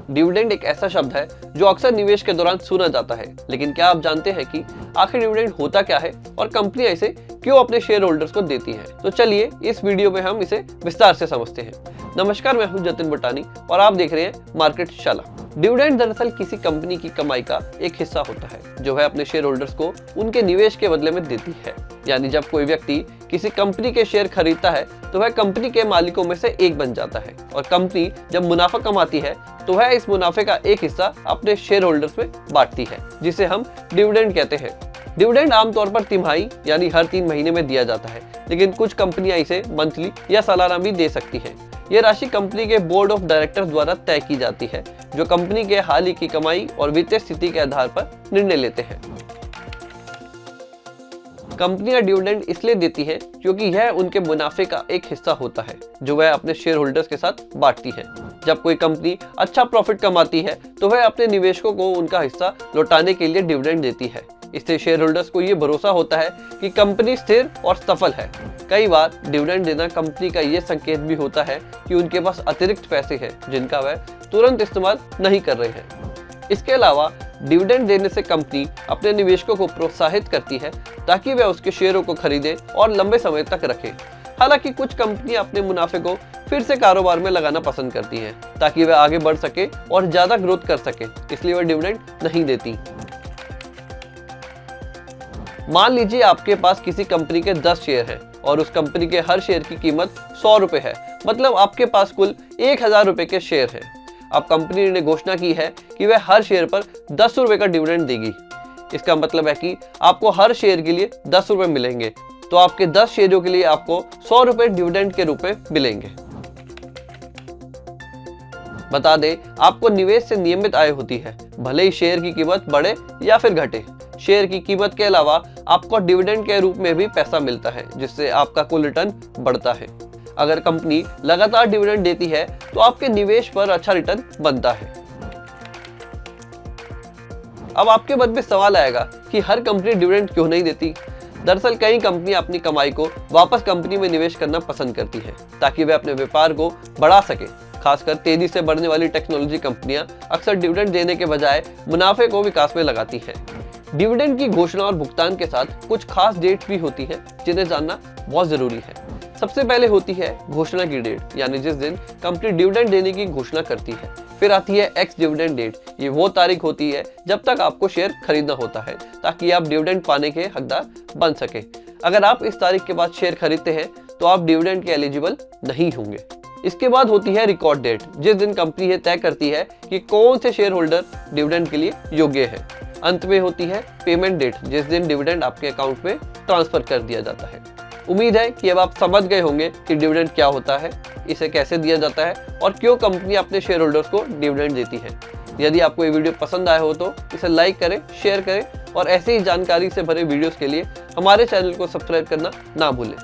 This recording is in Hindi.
डिविडेंड एक ऐसा शब्द है जो अक्सर निवेश के दौरान सुना जाता है, लेकिन क्या आप जानते हैं कि आखिर डिविडेंड होता क्या है और कंपनी इसे क्यों अपने शेयर होल्डर्स को देती है? तो चलिए इस वीडियो में हम इसे विस्तार से समझते हैं। नमस्कार, मैं हूं जतिन बटानी और आप देख रहे हैं मार्केट शाला। डिविडेंड दरअसल किसी कंपनी की कमाई का एक हिस्सा होता है जो वह अपने शेयर होल्डर्स को उनके निवेश के बदले में देती है। यानी जब कोई व्यक्ति किसी कंपनी के शेयर खरीदता है तो वह कंपनी के मालिकों में से एक बन जाता है, और कंपनी जब मुनाफा कमाती है तो वह इस मुनाफे का एक हिस्सा अपने शेयर होल्डर्स में बांटती है, जिसे हम डिविडेंड कहते हैं। डिविडेंड आमतौर पर तिमाही यानी हर 3 महीने में दिया जाता है, लेकिन कुछ कंपनियां इसे मंथली या सालाना भी दे सकती हैं। यह राशि कंपनी के बोर्ड ऑफ डायरेक्टर्स द्वारा तय की जाती है, जो कंपनी के हाल ही की कमाई और वित्तीय स्थिति के आधार पर निर्णय लेते हैं। कंपनियां डिविडेंड इसलिए देती हैं क्योंकि यह उनके मुनाफे का एक हिस्सा होता है जो वह अपने शेयर होल्डर्स के साथ बांटती है। जब कोई कंपनी अच्छा प्रॉफिट कमाती है तो वह अपने निवेशकों को उनका हिस्सा लौटाने के लिए डिविडेंड देती है। इससे शेयर होल्डर्स को यह भरोसा होता है कि कंपनी स्थिर और सफल है। कई बार डिविडेंड देना कंपनी का यह संकेत भी होता है कि उनके पास अतिरिक्त पैसे हैं जिनका वह तुरंत इस्तेमाल नहीं कर रहे हैं। इसके अलावा डिविडेंड देने से कंपनी अपने निवेशकों को प्रोत्साहित करती है ताकि वह उसके शेयरों को खरीदे और लंबे समय तक रखे। हालांकि कुछ कंपनियां अपने मुनाफे को फिर से कारोबार में लगाना पसंद करती हैं ताकि वह आगे बढ़ सके और ज्यादा ग्रोथ कर सके, इसलिए वह डिविडेंड नहीं देती। मान लीजिए आपके पास किसी कंपनी के 10 शेयर हैं और उस कंपनी के हर शेयर की कीमत 100 रुपए है, मतलब आपके पास कुल 1000 रुपए के शेयर हैं। अब कंपनी ने घोषणा की है कि वह हर शेयर पर 10 रुपए का डिविडेंड देगी। इसका मतलब है कि आपको हर शेयर के लिए 10 रुपए मिलेंगे, तो आपके 10 शेयरों के लिए आपको 100 रुपए डिविडेंड के रूप में मिलेंगे। बता दें, आपको निवेश से नियमित आय होती है, भले ही शेयर की कीमत बढ़े या फिर घटे। शेयर की कीमत के अलावा आपको डिविडेंड के रूप में भी पैसा मिलता है, जिससे आपका कुल रिटर्न बढ़ता है। अगर कंपनी लगातार डिविडेंड देती है तो आपके निवेश पर अच्छा रिटर्न बनता है। अब आपके मन में सवाल आएगा कि हर कंपनी डिविडेंड क्यों नहीं देती? दरअसल कई कंपनियां अपनी कमाई को वापस कंपनी में निवेश करना पसंद करती हैं ताकि वे अपने व्यापार को बढ़ा सके। खासकर तेजी से बढ़ने वाली टेक्नोलॉजी कंपनियां अक्सर डिविडेंड देने के बजाय मुनाफे को विकास में लगाती हैं। डिविडेंड की घोषणा और भुगतान के साथ कुछ खास डेट्स भी होती हैं जिन्हें जानना बहुत जरूरी है। सबसे पहले होती है घोषणा की डेट, यानी जिस दिन कंपनी डिविडेंड देने की घोषणा करती है। फिर आती है एक्स डिविडेंड डेट। ये वो तारीख होती है जब तक आपको शेयर खरीदना होता है ताकि आप डिविडेंड पाने के हकदार बन सके। अगर आप इस तारीख के बाद शेयर खरीदते हैं तो आप डिविडेंड के एलिजिबल नहीं होंगे। इसके बाद होती है रिकॉर्ड डेट, जिस दिन कंपनी ये तय करती है कि कौन से शेयर होल्डर डिविडेंड के लिए योग्य है। अंत में होती है पेमेंट डेट, जिस दिन डिविडेंड आपके अकाउंट में ट्रांसफर कर दिया जाता है। उम्मीद है कि अब आप समझ गए होंगे कि डिविडेंड क्या होता है, इसे कैसे दिया जाता है और क्यों कंपनी अपने शेयर होल्डर्स को डिविडेंड देती है। यदि आपको ये वीडियो पसंद आया हो तो इसे लाइक करें, शेयर करें और ऐसे ही जानकारी से भरे वीडियोस के लिए हमारे चैनल को सब्सक्राइब करना ना भूलें।